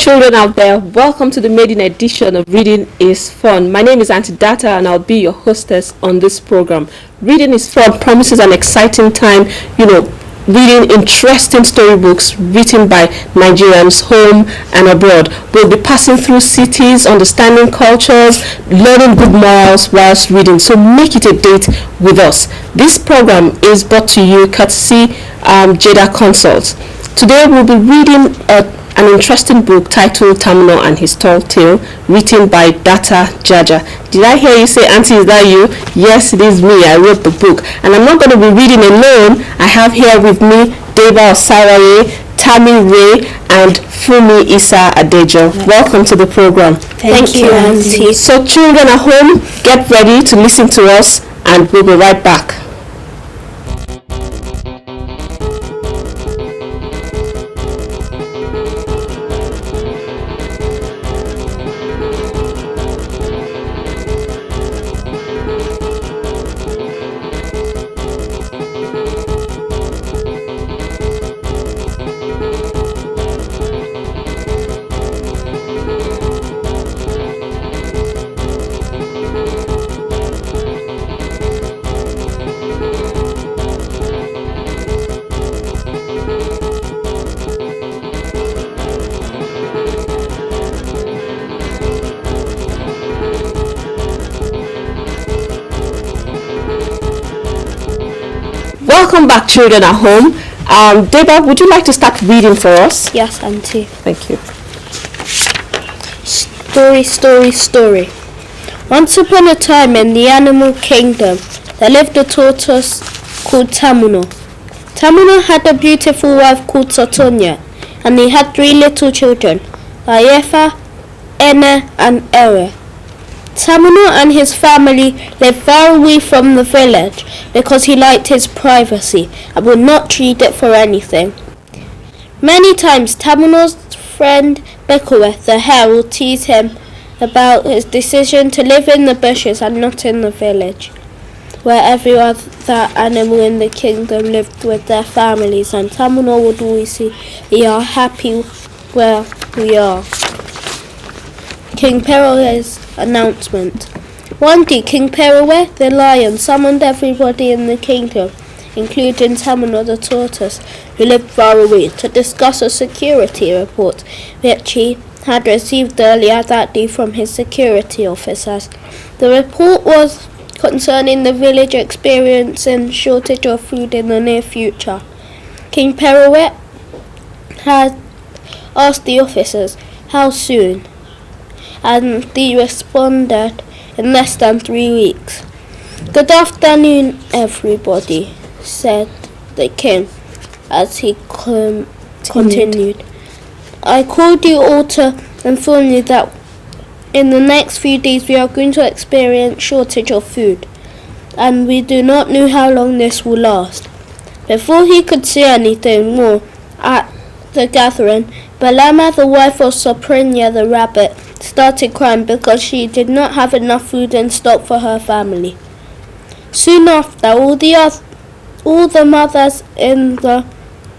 children out there, welcome to the maiden edition of Reading is Fun. My name is Auntie Data and I'll be your hostess on this program. Reading is Fun promises an exciting time, reading interesting storybooks written by Nigerians home and abroad. We'll be passing through cities, understanding cultures, learning good morals whilst reading. So make it a date with us. This program is brought to you courtesy Jada Consults. Today we'll be reading an interesting book titled Tamuno and His Tall Tale, written by Adabota Jaja. Did I hear you say, Auntie, is that you? Yes, it is me. I wrote the book. And I'm not going to be reading alone. I have here with me Deba Osaware, Tammy Ray, and Fumi Isa Adejo. Welcome to the program. Thank you, Auntie. So children at home, get ready to listen to us, and we'll be right back. Welcome back, children at home. Deba, would you like to start reading for us? Yes, Auntie. Thank you. Story. Once upon a time in the animal kingdom, there lived a tortoise called Tamuno. Tamuno had a beautiful wife called Sotonia, and he had 3 little children, Ayefa, Ene, and Ere. Tamuno and his family lived far away from the village because he liked his privacy and would not trade it for anything. Many times Tamuno's friend Bekowe the hare would tease him about his decision to live in the bushes and not in the village, where every other animal in the kingdom lived with their families, and Tamuno would always say, "We are happy where we are." King Perowe's announcement. One day, King Perowe the lion summoned everybody in the kingdom, including Tamuno the tortoise, who lived far away, to discuss a security report which he had received earlier that day from his security officers. The report was concerning the village experiencing shortage of food in the near future. King Perowe had asked the officers how soon, and they responded in less than 3 weeks. "Good afternoon, everybody," said the king as he continued. "I called you all to inform you that in the next few days we are going to experience shortage of food, and we do not know how long this will last." Before he could say anything more at the gathering, Balama, the wife of Soprinia the rabbit, started crying because she did not have enough food in stock for her family. Soon after, all the mothers in the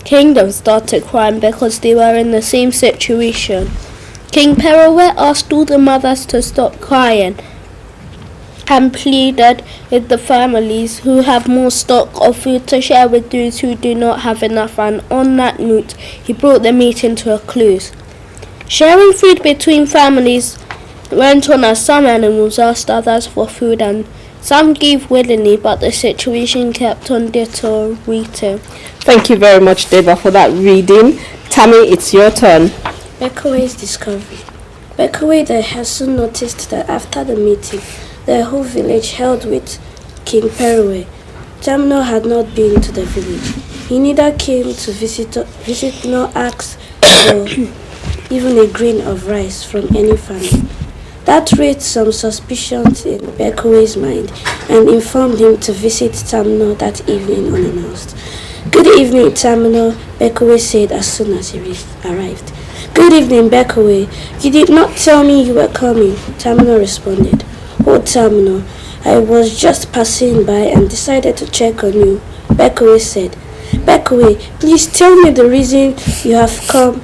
kingdom started crying because they were in the same situation. King Perowe asked all the mothers to stop crying and pleaded with the families who have more stock of food to share with those who do not have enough, and on that note, he brought the meeting to a close. Sharing food between families went on as some animals asked others for food and some gave willingly, but the situation kept on deteriorating. Thank you very much, Deba, for that reading. Tammy, it's your turn. Bekowe's discovery. Bekowe the hare soon noticed that after the meeting the whole village held with King Perowe, Tamuno had not been to the village. He neither came to visit nor asked for even a grain of rice from any family. That raised some suspicions in Bekowe's mind and informed him to visit Tamuno that evening unannounced. "Good evening, Tamuno," Bekowe said as soon as he arrived. "Good evening, Bekowe. You did not tell me you were coming," Tamuno responded. "Oh, Tamuno, I was just passing by and decided to check on you," Bekowe said. "Bekowe, please tell me the reason you have come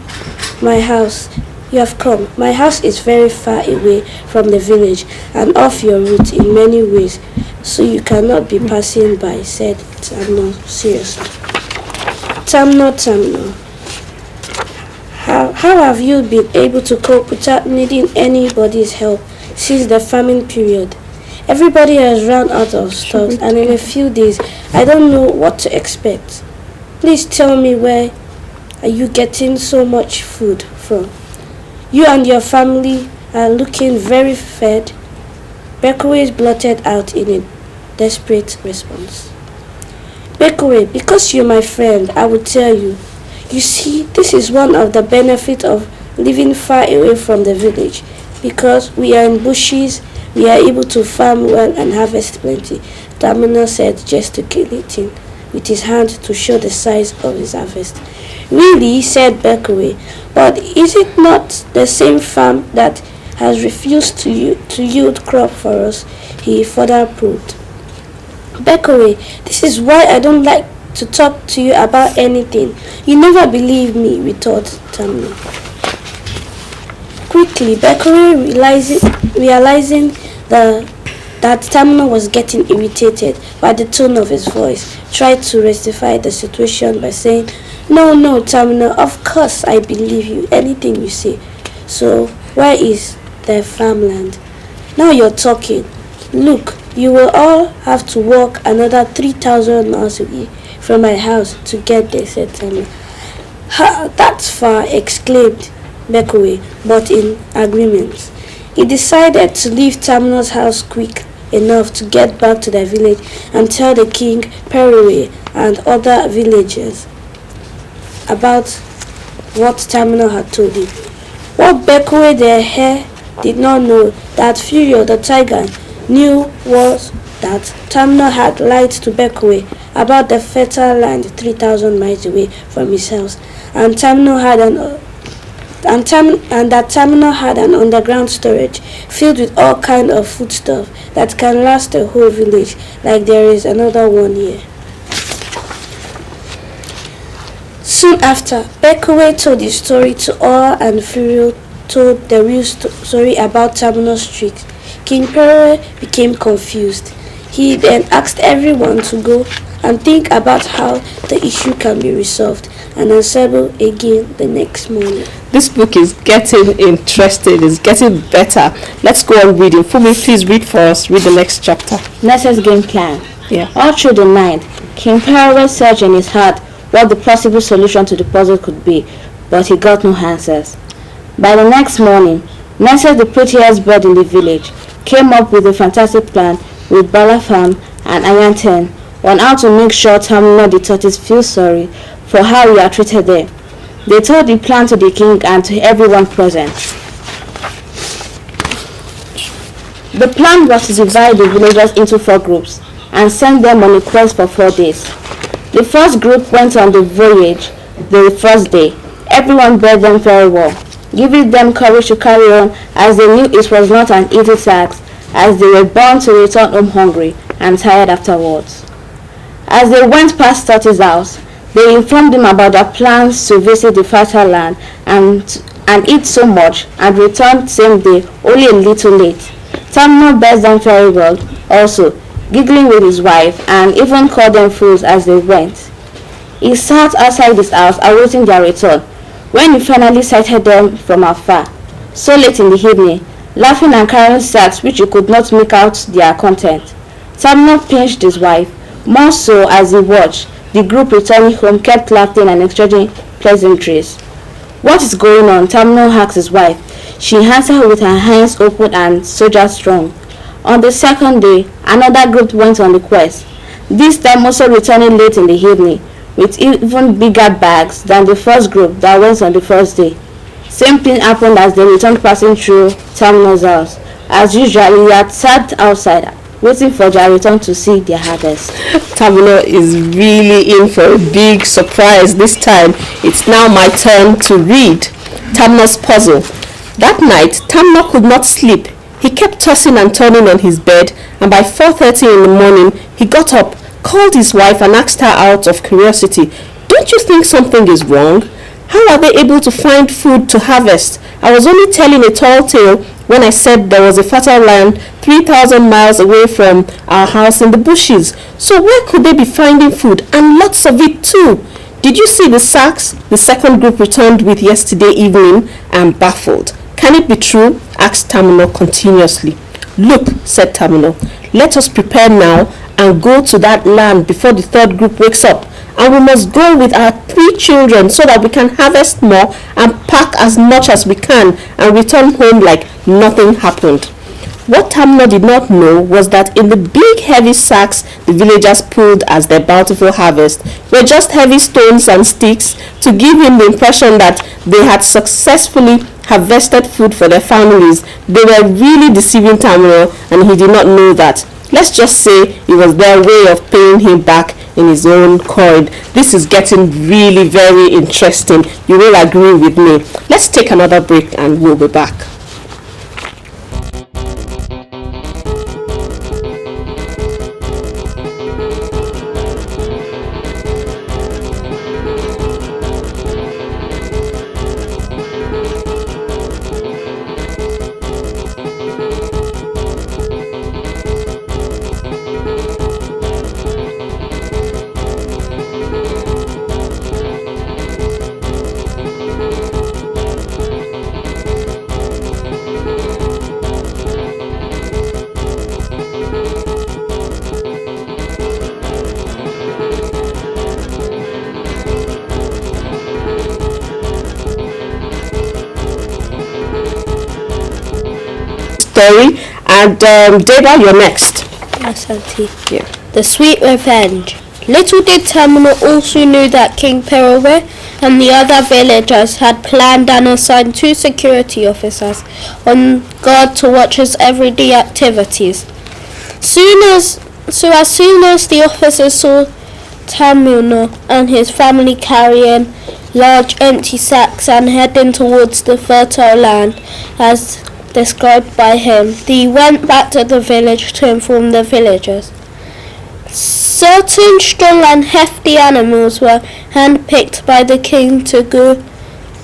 my house. you have come. My house is very far away from the village and off your route in many ways, so you cannot be passing by, said Tamuno seriously. Tamuno, how have you been able to cope without needing anybody's help since the famine period? Everybody has run out of stuff, and in a few days, I don't know what to expect. Please tell me, where are you getting so much food from? You and your family are looking very fed. Bekwe blurted out in a desperate response. Bekwe, because you're my friend, I will tell you. You see, this is one of the benefits of living far away from the village. Because we are in bushes, we are able to farm well and harvest plenty, Tamuno said, gesticulating with his hand to show the size of his harvest. Really, said Bekwe, but is it not the same farm that has refused to yield crop for us? He further probed. Bekwe, this is why I don't like to talk to you about anything. You never believe me, retorted Tamuno. Quickly, Bekwe, realizing that Tamuno was getting irritated by the tone of his voice, tried to rectify the situation by saying, No, Tamuno, of course I believe you, anything you say. So, where is the farmland? Now you're talking. Look, you will all have to walk another 3,000 miles away from my house to get there, said Tamuno. That's far, exclaimed Bekwe, but in agreement. He decided to leave Tamuno's house quick enough to get back to the village and tell the king, Perue, and other villagers about what Tamuno had told him. What Bekwe the hare did not know that Furio the tiger knew was that Tamuno had lied to Bekwe about the fertile land 3,000 miles away from his house, and that Tamuno had an underground storage filled with all kinds of foodstuff that can last a whole village, like there is another one here. Soon after, Bekwe told his story to all, and Furio told the real story about Tamuno's tricks. King Perue became confused. He then asked everyone to go and think about how the issue can be resolved, and assemble again the next morning. This book is getting interesting, it's getting better. Let's go on reading. Fumi, please read for us. Read the next chapter. Nessa's game plan. Yeah. All through the night, King Perue searched in his heart what the possible solution to the puzzle could be, but he got no answers. By the next morning, Nessa, the prettiest bird in the village, came up with a fantastic plan with Balafam and Ayanten on how to make sure Tamuno the tortoise feels sorry for how he had treated them. They told the plan to the king and to everyone present. The plan was to divide the villagers into 4 groups and send them on a quest for 4 days. The first group went on the voyage the first day. Everyone bred them very well, giving them courage to carry on, as they knew it was not an easy task, as they were bound to return home hungry and tired afterwards. As they went past Tortoise's house, they informed him about their plans to visit the fertile land and eat so much, and returned same day, only a little late. Tamuno bears them very well, also, giggling with his wife, and even called them fools as they went. He sat outside his house awaiting their return, when he finally sighted them from afar, so late in the evening, laughing and carrying sacks which he could not make out their content. Tamuno pinched his wife, more so as he watched. The group returning home kept laughing and exchanging pleasantries. What is going on? Tamuno asked his wife. She answered with her hands open and soldier strong. On the second day, another group went on the quest, this time also returning late in the evening, with even bigger bags than the first group that went on the first day. Same thing happened as they returned passing through Tamuno's house. As usual, he had sat outside, waiting for their return to see their harvest. Tamuno is really in for a big surprise this time. It's now my turn to read Tamuno's puzzle. That night, Tamuno could not sleep. He kept tossing and turning on his bed, and by 4:30 in the morning, he got up, called his wife, and asked her out of curiosity, "Don't you think something is wrong? How are they able to find food to harvest? I was only telling a tall tale when I said there was a fertile land 3,000 miles away from our house in the bushes. So where could they be finding food? And lots of it too. Did you see the sacks the second group returned with yesterday evening? I'm baffled. Can it be true? Asked Tamuno continuously. Look, said Tamuno, let us prepare now and go to that land before the third group wakes up. And we must go with our 3 children so that we can harvest more and pack as much as we can and return home like nothing happened. What Tamuno did not know was that in the big heavy sacks the villagers pulled as their bountiful harvest were just heavy stones and sticks to give him the impression that they had successfully harvested food for their families. They were really deceiving Tamuno, and he did not know that. Let's just say it was their way of paying him back in his own coin. This is getting really very interesting. You will agree with me. Let's take another break and we'll be back. Story, and Deba, you're next. Yes, Auntie. Yeah. The Sweet Revenge. Little did Tamuno also knew that King Perowe and the other villagers had planned and assigned 2 security officers on guard to watch his everyday activities. As soon as the officers saw Tamuno and his family carrying large empty sacks and heading towards the fertile land as described by him, they went back to the village to inform the villagers. Certain strong and hefty animals were handpicked by the king to go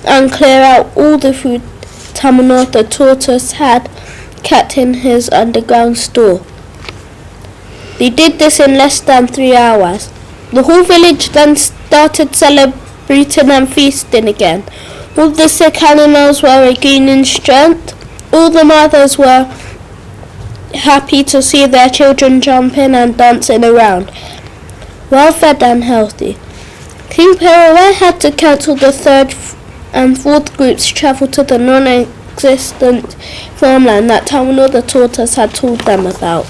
and clear out all the food Tamuno the tortoise had kept in his underground store. They did this in less than 3 hours. The whole village then started celebrating and feasting again. All the sick animals were regaining strength. All the mothers were happy to see their children jumping and dancing around, well fed and healthy. King Perowe had to cancel the 3rd and 4th group's travel to the non-existent farmland that Tamuno the tortoise had told them about.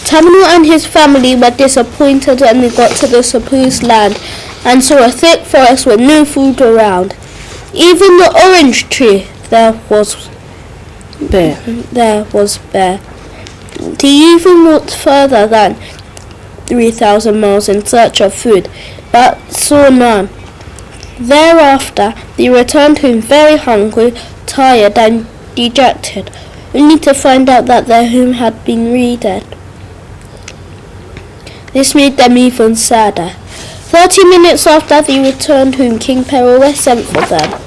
Tamuno and his family were disappointed when they got to the supposed land and saw a thick forest with no food around. Even the orange tree there was bare. They even walked further than 3,000 miles in search of food, but saw none. Thereafter, they returned home very hungry, tired and dejected, only to find out that their home had been raided. This made them even sadder. 30 minutes after they returned home, King Perowe sent for them.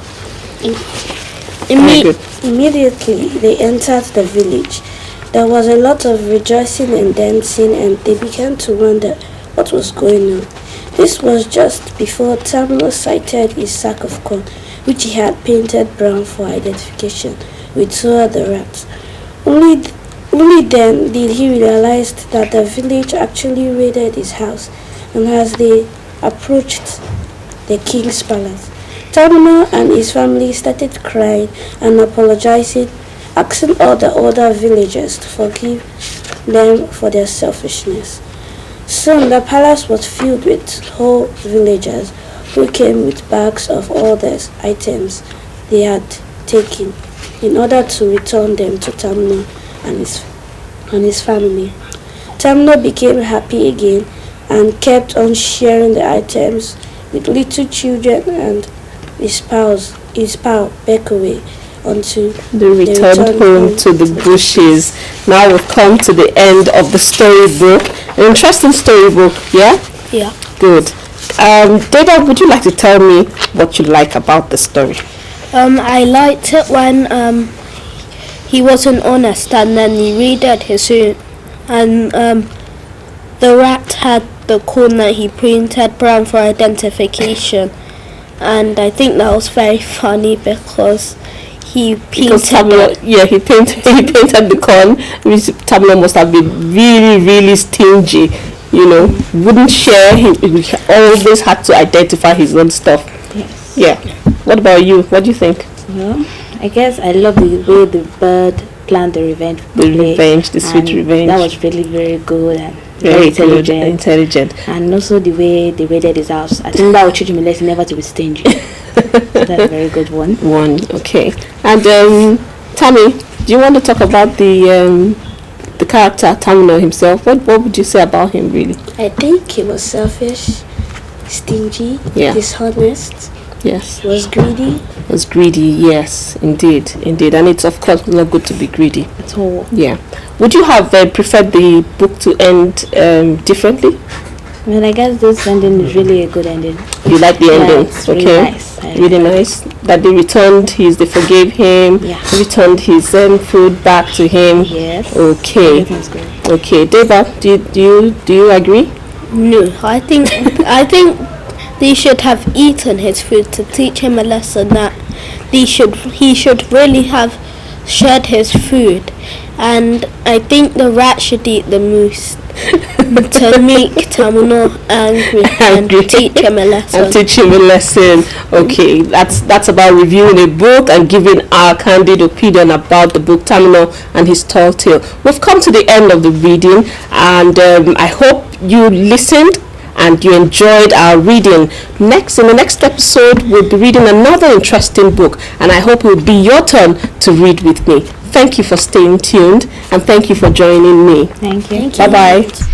Immediately they entered the village. There was a lot of rejoicing and dancing, and they began to wonder what was going on. This was just before Tamuno sighted his sack of corn, which he had painted brown for identification, with 2 other rats. Only then did he realize that the village actually raided his house, and as they approached the king's palace, Tamuno and his family started crying and apologizing, asking all the other villagers to forgive them for their selfishness. Soon the palace was filled with whole villagers who came with bags of all the items they had taken in order to return them to Tamuno and his family. Tamuno became happy again and kept on sharing the items with little children and his pal Bekaway until they returned home to the bushes. Now we've come to the end of the storybook. An interesting storybook, yeah? Yeah. Good. Dada, would you like to tell me what you like about the story? I liked it when he wasn't honest and then he redid his own, and the rat had the corn that he painted brown for identification, and I think that was very funny because he painted Tamuno, he painted the corn, which Tamuno must have been really, really stingy. Wouldn't share. He always had to identify his own stuff. Yes. Yeah. What about you? What do you think? Well, I guess I love the way the bird planned the revenge. The sweet revenge. That was really very good and very intelligent. And also the way they raided his house. I think that would teach me a lesson never to be stingy. That's a very good one. Okay. And Tammy, do you want to talk about the character Tamuno himself? What would you say about him, really? I think he was selfish, stingy, dishonest. Yes. He was greedy. Was greedy, yes, indeed. And it's of course not good to be greedy at all. Yeah. Would you have preferred the book to end differently? Well, I guess this ending is really a good ending. You like the ending? It's really nice. Really nice. That they returned they forgave him. Yeah. Returned his food back to him. Yes. Okay. Everything's good. Okay, Deva, do you agree? No, I think they should have eaten his food to teach him a lesson that he should really have shared his food, and I think the rat should eat the moose to make Tamuno angry and teach him a lesson. Okay, that's about reviewing a book and giving our candid opinion about the book Tamuno and his tall tale. We've come to the end of the reading, and I hope you listened and you enjoyed our reading. In the next episode, we'll be reading another interesting book, and I hope it will be your turn to read with me. Thank you for staying tuned, and thank you for joining me. Thank you. Bye-bye.